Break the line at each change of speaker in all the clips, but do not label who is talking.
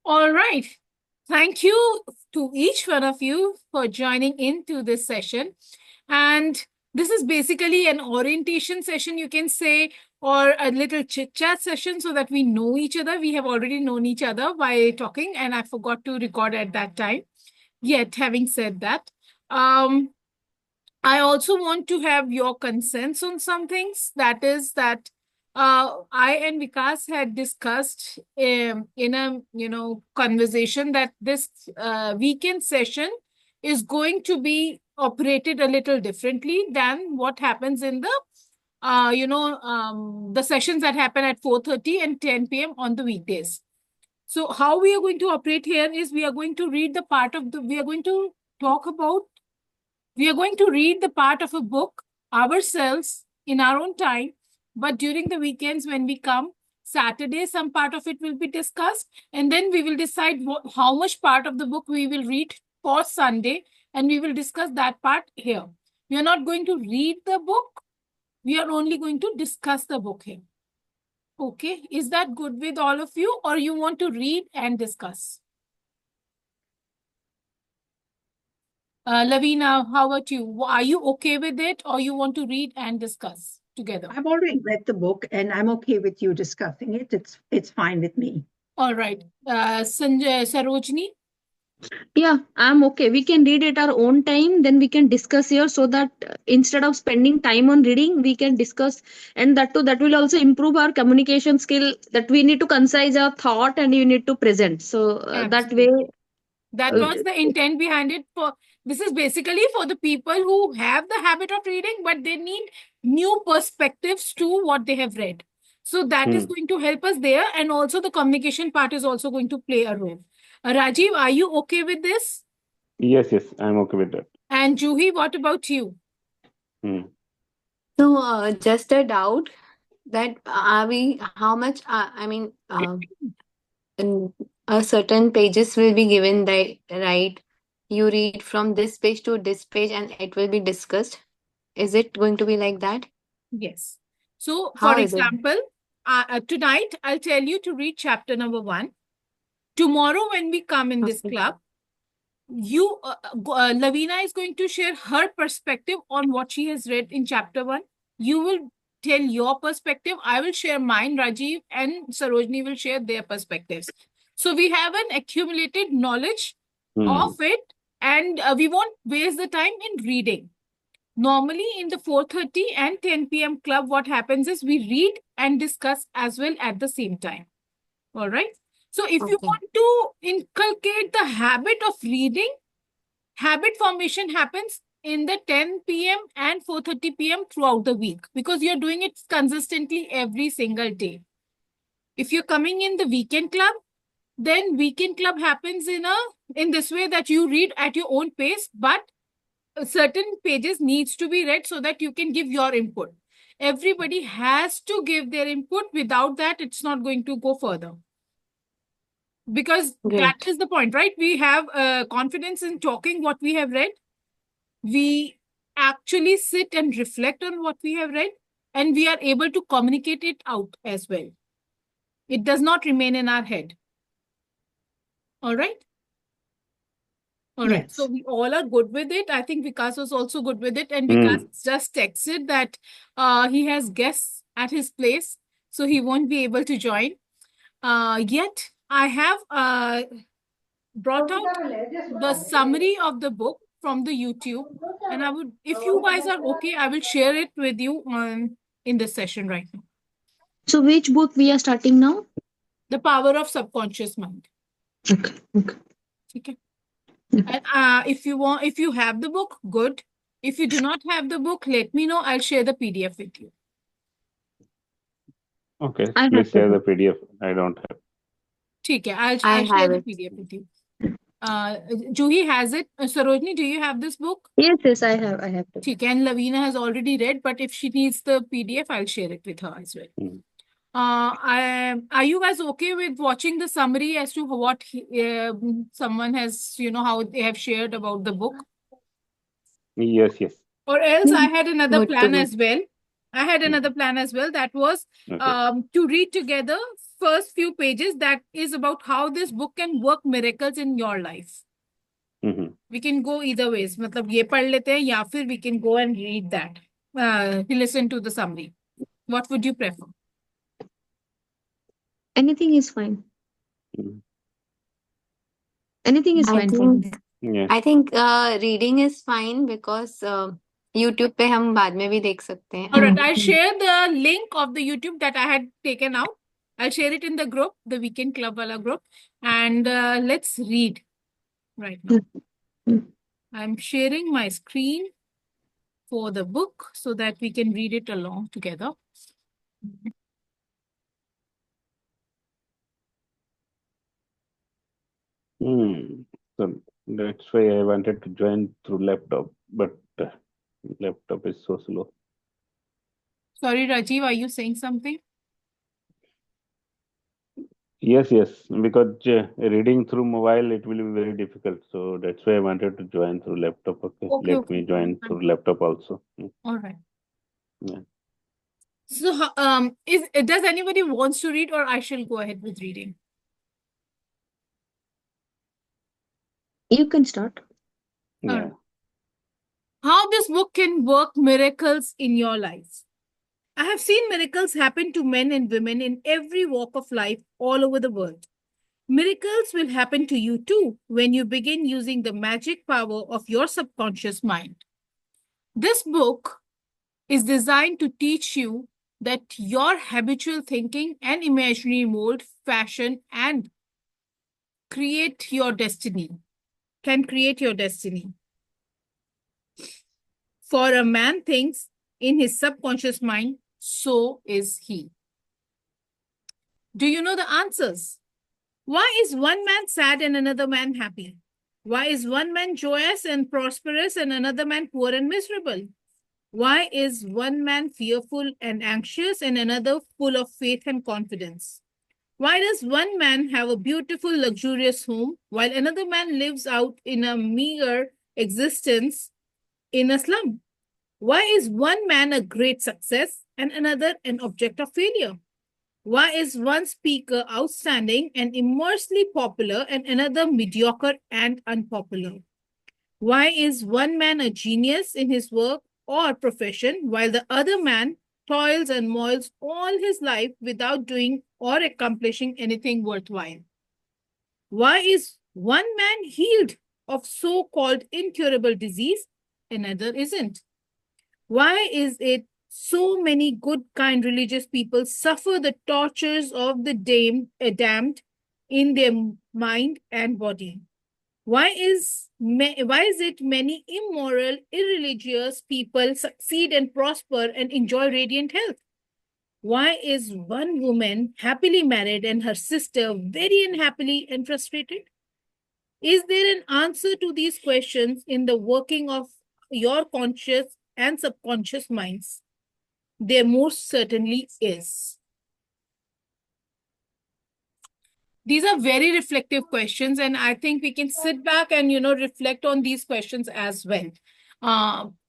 All right. Thank you to each one of you for joining into this session. And this is basically an orientation session, you can say, or a little chit chat session so that we know each other. We have already known each other by talking, and I forgot to record at that time. Yet, having said that, I also want to have your consents on some things. That is that I and Vikas had discussed in a conversation that this weekend session is going to be operated a little differently than what happens in the the sessions that happen at 4:30 and 10 p.m. on the weekdays. So how we are going to operate here is we are going to read the part of the we are going to talk about we are going to read the part of a book ourselves in our own time, but during the weekends when we come, Saturday, some part of it will be discussed, and then we will decide how much part of the book we will read for Sunday, and we will discuss that part here. We are not going to read the book, we are only going to discuss the book here. Okay, is that good with all of you, or you want to read and discuss? Lavina, how about you? Are you okay with it, or you want to read and discuss together?
I've already read the book and I'm okay with you discussing it. It's fine with me.
All right. Sanjay, Sarojini?
Yeah, I'm okay. We can read at our own time, then we can discuss here so that instead of spending time on reading, we can discuss. And that too, that will also improve our communication skill, that we need to concise our thought and you need to present. So that way.
That was the intent behind it. This is basically for the people who have the habit of reading, but they need new perspectives to what they have read. So that is going to help us there. And also the communication part is also going to play a role. Rajiv, are you okay with this?
Yes, I'm okay with that.
And Juhi, what about you?
So, just a doubt that how much, in a certain pages will be given, right? You read from this page to this page and it will be discussed. Is it going to be like that?
Yes. So,
How
for
is it?
example, tonight I'll tell you to read chapter number 1. Tomorrow, when we come in this club, Lavina is going to share her perspective on what she has read in chapter 1. You will tell your perspective. I will share mine. Rajiv and Sarojini will share their perspectives. So we have an accumulated knowledge of it, and we won't waste the time in reading. Normally in the 4:30 and 10 p.m. club, what happens is we read and discuss as well at the same time. All right. So if you want to inculcate the habit of reading, habit formation happens in the 10 p.m. and 4:30 p.m. throughout the week because you're doing it consistently every single day. If you're coming in the weekend club, then weekend club happens in this way that you read at your own pace, but certain pages needs to be read so that you can give your input. Everybody has to give their input. Without that, it's not going to go further. Because that is the point, right? We have confidence in talking what we have read. We actually sit and reflect on what we have read, and we are able to communicate it out as well. It does not remain in our head. All right? All right. So we all are good with it. I think Vikas was also good with it. And Vikas just texted that he has guests at his place, so he won't be able to join. Yet I have brought out the summary of the book from the YouTube. And I would, if you guys are okay, I will share it with you in this session right now.
So which book we are starting now?
The Power of Subconscious Mind.
Okay.
Okay. And if you have the book, good. If you do not have the book, let me know. I'll share the PDF with you.
Okay, please share the PDF. I don't have.
Okay, I'll share the PDF with you. Juhi has it. Sarojini, do you have this book?
Yes, I have.
Okay, and Lavina has already read, but if she needs the PDF, I'll share it with her as well. Are you guys okay with watching the summary as to what someone has, how they have shared about the book?
Yes.
Or else I had another plan as well. I had another plan as well. That was
Okay.
to read together first few pages that is about how this book can work miracles in your life.
Mhm.
We can go either ways. मतलब ये पढ़ लेते हैं या फिर we can go and read that. Listen to the summary. What would you prefer?
Anything is fine.
Mhm.
Anything is
I
fine for me.
think
Yeah.
I think reading is fine because YouTube पे हम बाद में भी देख सकते हैं.
All right, I'll share the link of the YouTube that I had taken out. I'll share it in the group, the Weekend Club wala group, and let's read right now. I'm sharing my screen for the book so that we can read it along together.
So that's why I wanted to join through laptop, but laptop is so slow.
Sorry, Rajiv, are you saying something?
Yes, because reading through mobile it will be very difficult. So that's why I wanted to join through laptop. Okay,
Okay,
let me join through laptop also.
All right.
Yeah.
So, does anybody wants to read, or I shall go ahead with reading?
You can start.
Yeah.
How this book can work miracles in your life. I have seen miracles happen to men and women in every walk of life all over the world. Miracles will happen to you too when you begin using the magic power of your subconscious mind. This book is designed to teach you that your habitual thinking and imaginary mold, fashion, and create your destiny, can create your destiny. For a man thinks in his subconscious mind, so is he. Do you know the answers? Why is one man sad and another man happy? Why is one man joyous and prosperous and another man poor and miserable? Why is one man fearful and anxious and another full of faith and confidence? Why does one man have a beautiful, luxurious home while another man lives out in a meager existence in a slum? Why is one man a great success and another an object of failure? Why is one speaker outstanding and immensely popular and another mediocre and unpopular? Why is one man a genius in his work or profession while the other man toils and moils all his life without doing or accomplishing anything worthwhile? Why is one man healed of so-called incurable disease, another isn't? Why is it so many good, kind religious people suffer the tortures of the damned in their mind and body? Why is it many immoral, irreligious people succeed and prosper and enjoy radiant health? Why is one woman happily married and her sister very unhappily and frustrated? Is there an answer to these questions in the working of your conscious and subconscious minds? There most certainly is. These are very reflective questions, and I think we can sit back and, reflect on these questions as well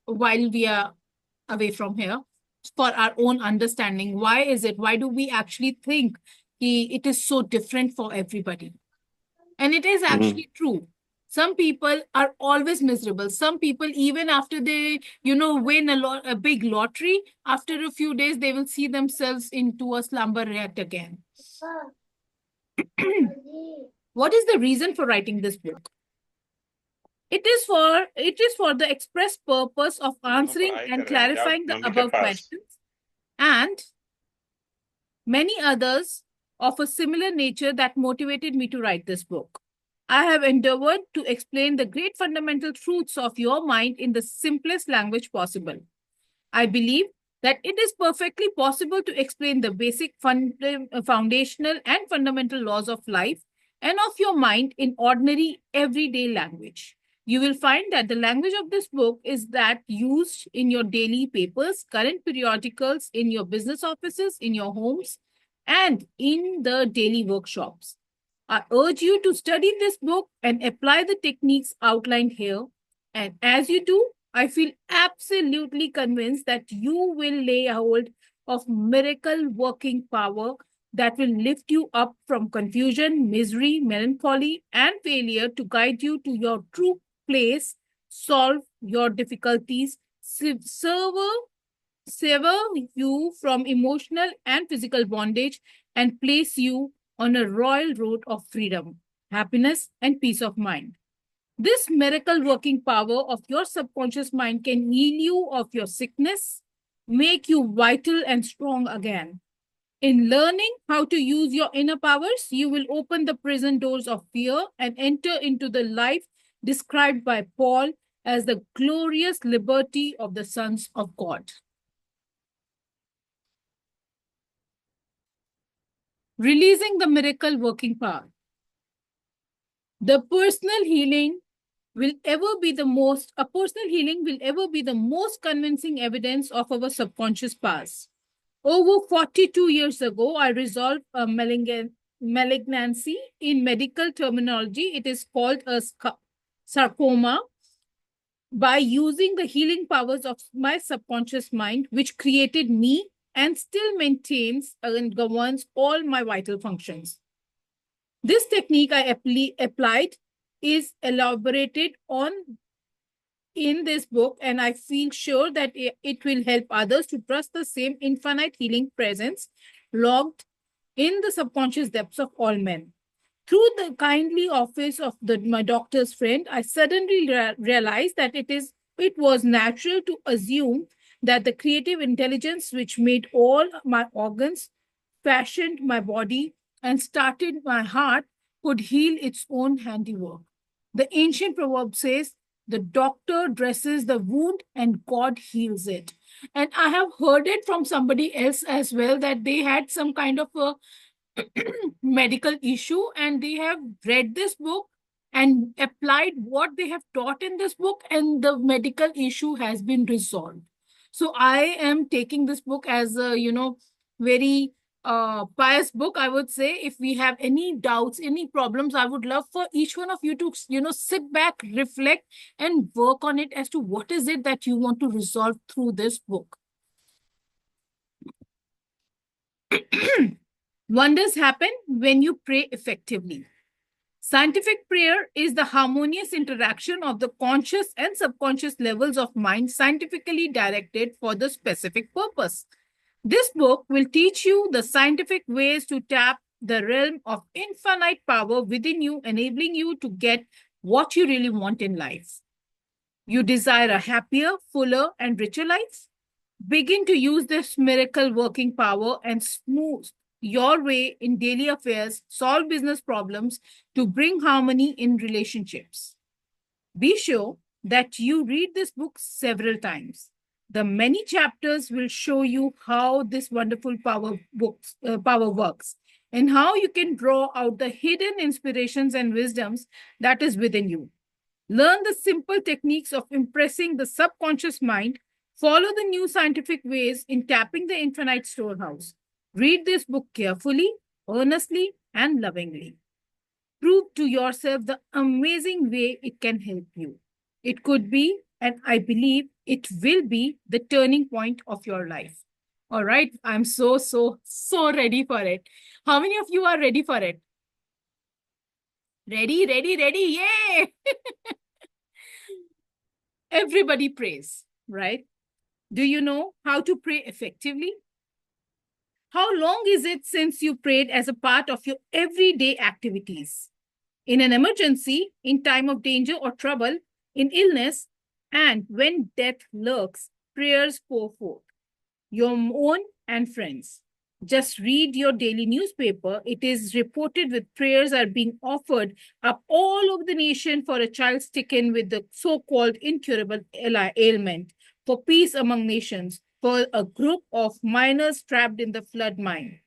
while we are away from here for our own understanding. Why is it? Why do we actually think it is so different for everybody? And it is actually true. Some people are always miserable. Some people, even after they, win a big lottery, after a few days, they will see themselves into a slumber yet again. What is the reason for writing this book? It is for the express purpose of answering and clarifying the above questions and many others of a similar nature that motivated me to write this book. I have endeavored to explain the great fundamental truths of your mind in the simplest language possible. I believe that it is perfectly possible to explain the basic foundational and fundamental laws of life and of your mind in ordinary everyday language. You will find that the language of this book is that used in your daily papers, current periodicals, in your business offices, in your homes, and in the daily workshops. I urge you to study this book and apply the techniques outlined here. And as you do, I feel absolutely convinced that you will lay hold of miracle working power that will lift you up from confusion, misery, melancholy, and failure to guide you to your true place, solve your difficulties, sever you from emotional and physical bondage, and place you on a royal road of freedom, happiness, and peace of mind. This miracle working power of your subconscious mind can heal you of your sickness, make you vital and strong again. In learning how to use your inner powers, you will open the prison doors of fear and enter into the life described by Paul as the glorious liberty of the sons of God. Releasing the miracle working power. A personal healing will ever be the most convincing evidence of our subconscious past. Over 42 years ago, I resolved a malignancy. In medical terminology, it is called a sarcoma, by using the healing powers of my subconscious mind, which created me and still maintains and governs all my vital functions. This technique I applied is elaborated on in this book, and I feel sure that it will help others to trust the same infinite healing presence logged in the subconscious depths of all men. Through the kindly office of my doctor's friend, I suddenly realized that it was natural to assume that the creative intelligence which made all my organs, fashioned my body, and started my heart could heal its own handiwork. The ancient proverb says, the doctor dresses the wound and God heals it. And I have heard it from somebody else as well, that they had some kind of a medical issue and they have read this book and applied what they have taught in this book, and the medical issue has been resolved. So I am taking this book as a very pious book, I would say. If we have any doubts, any problems, I would love for each one of you to sit back, reflect, and work on it as to what is it that you want to resolve through this book. Wonders happen when you pray effectively. Scientific prayer is the harmonious interaction of the conscious and subconscious levels of mind, scientifically directed for the specific purpose. This book will teach you the scientific ways to tap the realm of infinite power within you, enabling you to get what you really want in life. You desire a happier, fuller, and richer life? Begin to use this miracle working power and smooth your way in daily affairs, solve business problems to bring harmony in relationships. Be sure that you read this book several times. The many chapters will show you how this wonderful power works and how you can draw out the hidden inspirations and wisdoms that is within you. Learn the simple techniques of impressing the subconscious mind. Follow the new scientific ways in tapping the infinite storehouse. Read this book carefully, earnestly, and lovingly. Prove to yourself the amazing way it can help you. It could be, and I believe it will be, the turning point of your life. All right, I'm so ready for it. How many of you are ready for it? Ready, yay! Everybody prays, right? Do you know how to pray effectively? How long is it since you prayed as a part of your everyday activities? In an emergency, in time of danger or trouble, in illness, and when death lurks, prayers pour forth. Your own and friends. Just read your daily newspaper. It is reported with prayers are being offered up all over the nation for a child stricken with the so-called incurable ailment, for peace among nations, for a group of miners trapped in the flooded mine.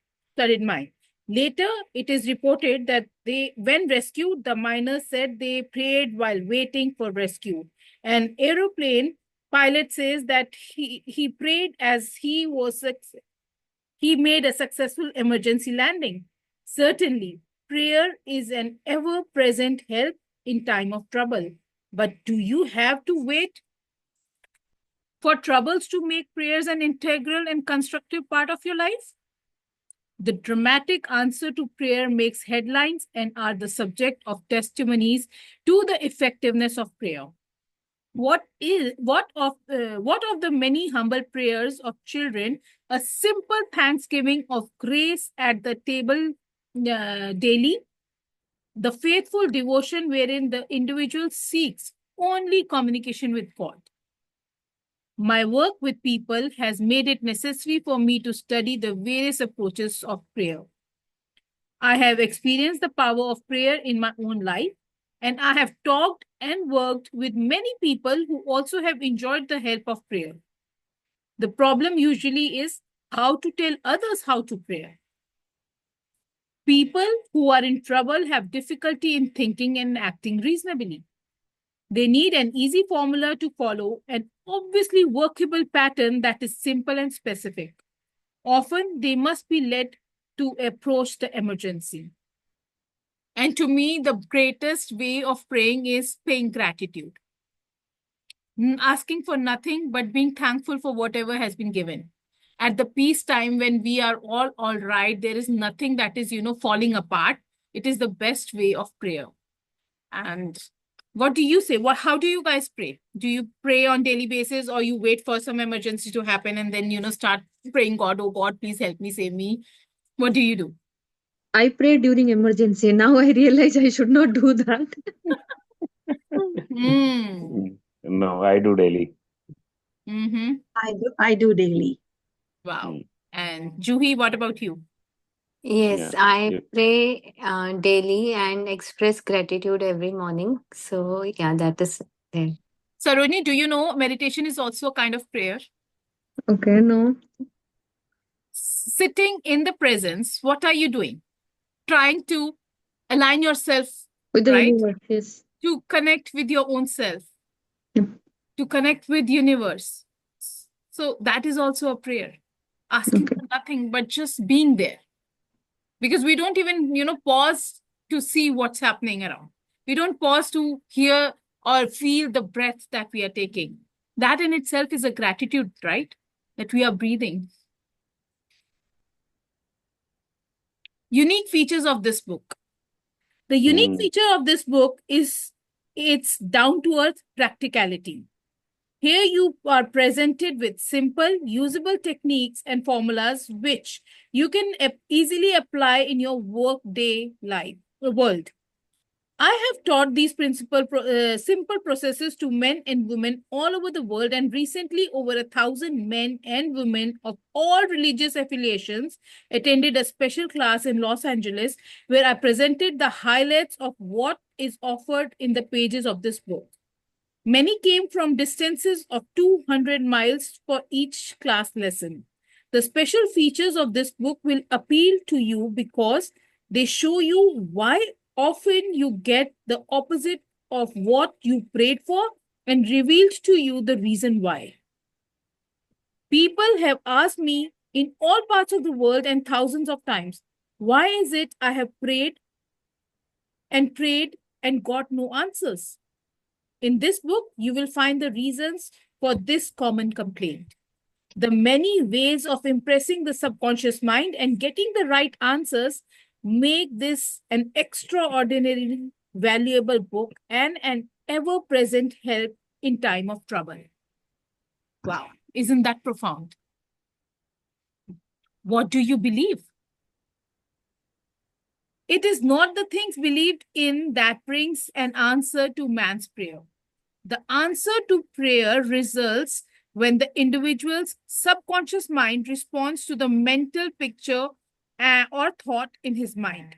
Later, it is reported that when rescued, the miners said they prayed while waiting for rescue. An aeroplane pilot says that he prayed as he made a successful emergency landing. Certainly, prayer is an ever-present help in time of trouble. But do you have to wait For troubles to make prayers an integral and constructive part of your life? The dramatic answer to prayer makes headlines and are the subject of testimonies to the effectiveness of prayer. What of the many humble prayers of children, a simple thanksgiving of grace at the table daily, the faithful devotion wherein the individual seeks only communication with God. My work with people has made it necessary for me to study the various approaches of prayer. I have experienced the power of prayer in my own life, and I have talked and worked with many people who also have enjoyed the help of prayer. The problem usually is how to tell others how to pray. People who are in trouble have difficulty in thinking and acting reasonably. They need an easy formula to follow, an obviously workable pattern that is simple and specific. Often they must be led to approach the emergency. And to me, the greatest way of praying is paying gratitude. Asking for nothing, but being thankful for whatever has been given. At the peace time, when we are all right, there is nothing that is, falling apart. It is the best way of prayer. And what do you say? How do you guys pray? Do you pray on daily basis, or you wait for some emergency to happen and then, start praying, God, oh God, please help me, save me? What do you do?
I pray during emergency. Now I realize I should not do that.
No, I do daily.
Mm-hmm.
I do daily.
Wow.
Mm.
And Juhi, what about you?
Yes,
Yeah.
I
Yeah.
pray daily and express gratitude every morning. So yeah, that is there.
Sarojini, do you know meditation is also a kind of prayer?
Okay, no.
Sitting in the presence, what are you doing? Trying to align yourself,
With the
right?
universe, yes.
To connect with your own self,
Yeah.
to connect with universe. So that is also a prayer. Asking
Okay.
for nothing, but just being there. Because we don't even, pause to see what's happening around. We don't pause to hear or feel the breath that we are taking. That in itself is a gratitude, right? That we are breathing. Unique features of this book. The unique feature of this book is its down-to-earth practicality. Here you are presented with simple, usable techniques and formulas which you can easily apply in your workday world. I have taught these simple processes to men and women all over the world, and recently over 1,000 men and women of all religious affiliations attended a special class in Los Angeles where I presented the highlights of what is offered in the pages of this book. Many came from distances of 200 miles for each class lesson. The special features of this book will appeal to you because they show you why often you get the opposite of what you prayed for and revealed to you the reason why. People have asked me in all parts of the world and thousands of times, why is it I have prayed and got no answers? In this book, you will find the reasons for this common complaint. The many ways of impressing the subconscious mind and getting the right answers make this an extraordinarily valuable book and an ever-present help in time of trouble. Wow, isn't that profound? What do you believe? It is not the things believed in that brings an answer to man's prayer. The answer to prayer results when the individual's subconscious mind responds to the mental picture or thought in his mind.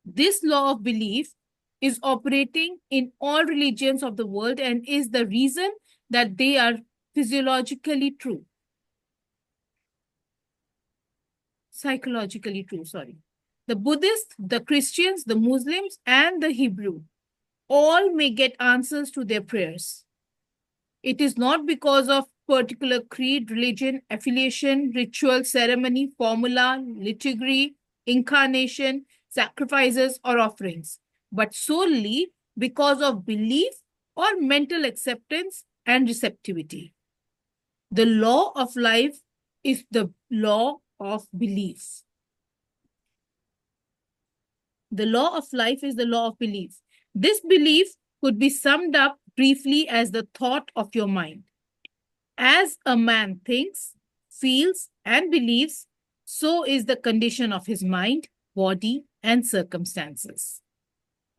This law of belief is operating in all religions of the world and is the reason that they are psychologically true. The Buddhists, the Christians, the Muslims, and the Hebrew all may get answers to their prayers. It is not because of particular creed, religion, affiliation, ritual, ceremony, formula, liturgy, incarnation, sacrifices, or offerings, but solely because of belief or mental acceptance and receptivity. The law of life is the law of belief. The law of life is the law of belief. This belief could be summed up briefly as the thought of your mind. As a man thinks, feels, and believes, so is the condition of his mind, body, and circumstances.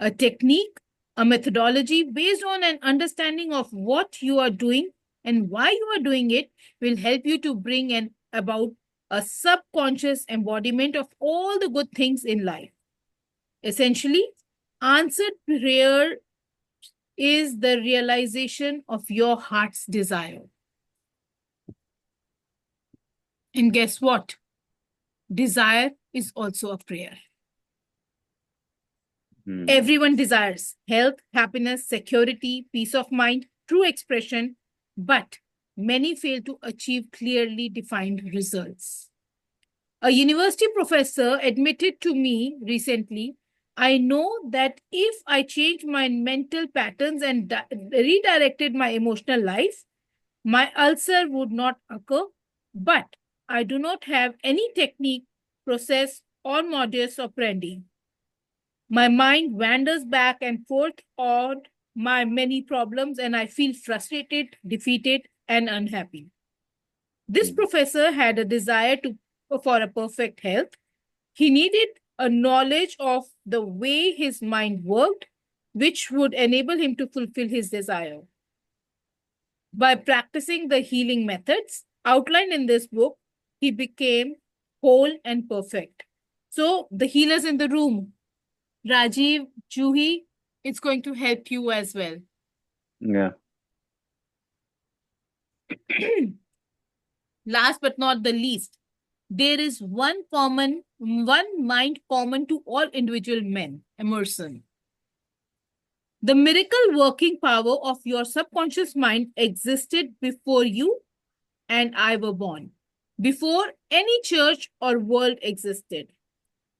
A technique, a methodology based on an understanding of what you are doing and why you are doing it will help you to bring about a subconscious embodiment of all the good things in life. Essentially, answered prayer is the realization of your heart's desire. And guess what? Desire is also a prayer. Everyone desires health, happiness, security, peace of mind, true expression, but many fail to achieve clearly defined results. A university professor admitted to me recently, I know that if I changed my mental patterns and redirected my emotional life, my ulcer would not occur, but I do not have any technique, process, or modus operandi. My mind wanders back and forth on my many problems, and I feel frustrated, defeated, and unhappy. This professor had a desire for a perfect health. He needed a knowledge of the way his mind worked, which would enable him to fulfill his desire. By practicing the healing methods outlined in this book, he became whole and perfect. So the healers in the room, Rajiv, Juhi, it's going to help you as well.
Yeah.
Last but not the least, there is one mind common to all individual men, Emerson. The miracle working power of your subconscious mind existed before you and I were born, before any church or world existed.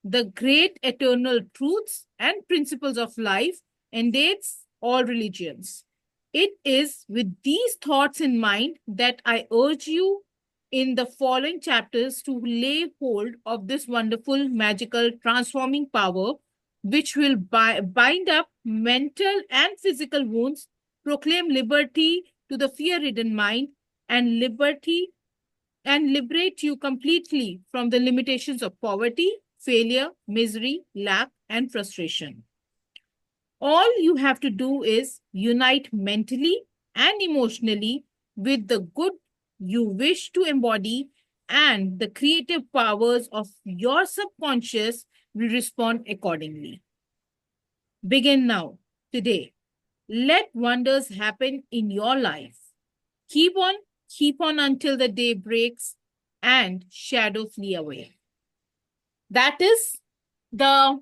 The great eternal truths and principles of life endates all religions. It is with these thoughts in mind that I urge you in the following chapters to lay hold of this wonderful, magical, transforming power, which will bind up mental and physical wounds, proclaim liberty to the fear-ridden mind, and liberate you completely from the limitations of poverty, failure, misery, lack, and frustration. All you have to do is unite mentally and emotionally with the good you wish to embody, and the creative powers of your subconscious will respond accordingly. Begin now, today. Let wonders happen in your life. Keep on until the day breaks and shadow flee away. That is the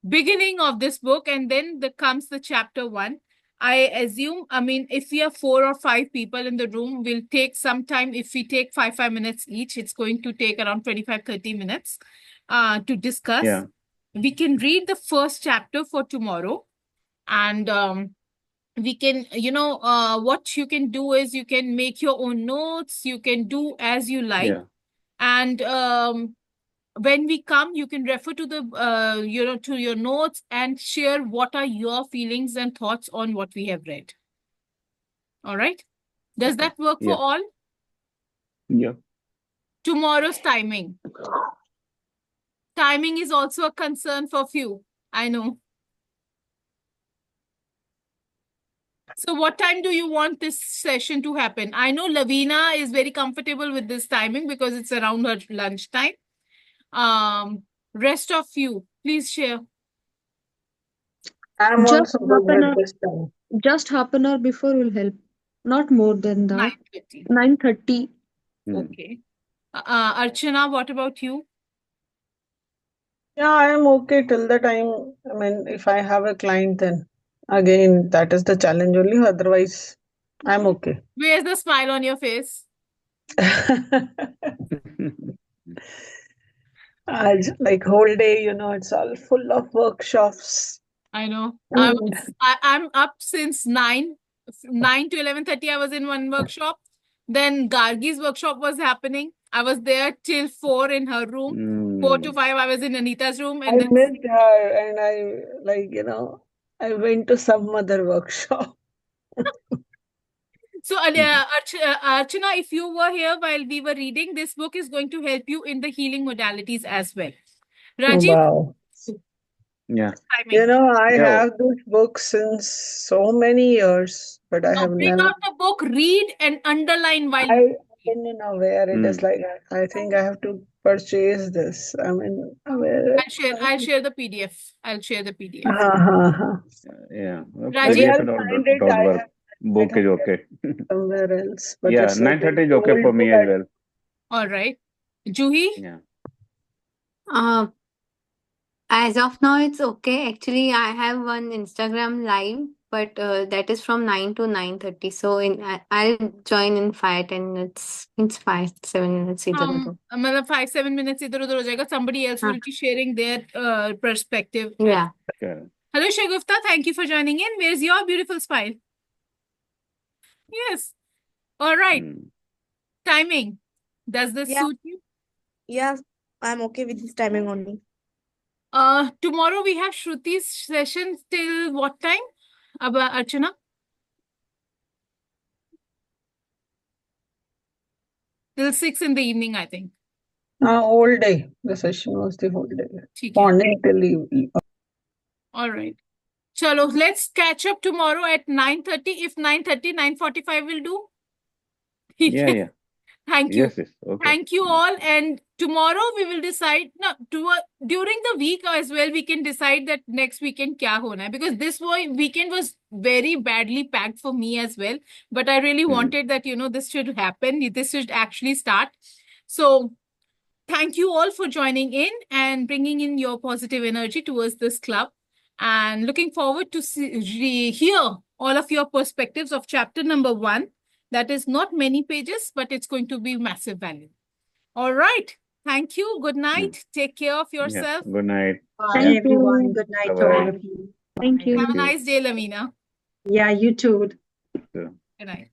beginning of this book, and then comes the chapter 1. I assume, if we have 4 or 5 people in the room, we'll take some time. If we take 5 minutes each, it's going to take around 25-30 minutes to discuss.
Yeah.
We can read the first chapter for tomorrow, and we can, what you can do is you can make your own notes. You can do as you like.
Yeah.
And when we come, you can refer to the, to your notes and share what are your feelings and thoughts on what we have read. All right. Does that work for
Yeah.
all?
Yeah.
Tomorrow's timing. Timing is also a concern for few. I know. So what time do you want this session to happen? I know Lavina is very comfortable with this timing because it's around her lunch time. Rest of you, please share.
I'm
Just
also
half
good
an
with
hour,
this time.
just half an hour before will help. Not more than that.
9:30.
9:30.
Okay. Archana, what about you?
Yeah, I am okay till the time. I mean, if I have a client, then again, that is the challenge only. Otherwise, I'm okay.
Where's the smile on your face?
Like whole day, it's all full of workshops.
I know.
And
I'm up since 9 to 11:30. I was in one workshop. Then Gargi's workshop was happening. I was there till 4 in her room. 4 to 5, I was in Anita's room.
I
And then
missed her and I went to some other workshop.
so, Archana, if you were here while we were reading, this book is going to help you in the healing modalities as well. Rajiv,
Wow.
Yeah.
timing.
I
Yeah.
have this book since so many years, but I
Now
have
bring
never.
out the book, read and underline while
I don't know where it is.
Mm.
Like, I think I have to purchase this. I mean, where
I'll share the PDF. I'll share the PDF.
Yeah.
Rajiv?
Maybe I'll find it. I
PDF.org.
have
Book is okay.
somewhere else, but
Yeah,
it's like
9:30 is
an
okay
old
for me
book.
as well.
All right. Juhi?
Yeah.
As of now, it's okay. Actually, I have one Instagram live, but that is from 9 to 9:30. So I'll join in 5-10 minutes. It's 5-7 minutes either.
मतलब 5-7 minutes इधर उधर हो जाएगा. Somebody else will be sharing their perspective.
Yeah.
Okay.
Hello, Shagufta. Thank you for joining in. Where's your beautiful smile? Yes. All right.
Mm.
Timing. Does this
Yeah.
suit you?
Yeah, I'm okay with this timing only.
Tomorrow we have Shruti's session till what time? Archana? Till 6 in the evening, I think.
Whole day. The session was the whole day.
ठीक है.
Morning till evening.
All right. Chalo, let's catch up tomorrow at 9:30. If 9:30, 9:45 will do.
Yeah.
Thank you.
Yes. Okay.
Thank you all. And tomorrow we will decide. No, during the week as well, we can decide that next weekend kya hona hai. Because this weekend was very badly packed for me as well. But I really wanted that, this should happen. This should actually start. So thank you all for joining in and bringing in your positive energy towards this club. And looking forward to hear all of your perspectives of chapter number 1. That is not many pages, but it's going to be massive value. All right. Thank you. Good night. Take care of
Yeah.
yourself.
Good night.
Bye,
Thank
everyone.
you.
Good night to
Bye-bye.
all of you.
Thank you.
Have a nice day, Lavina.
Yeah, you too.
So.
Good night.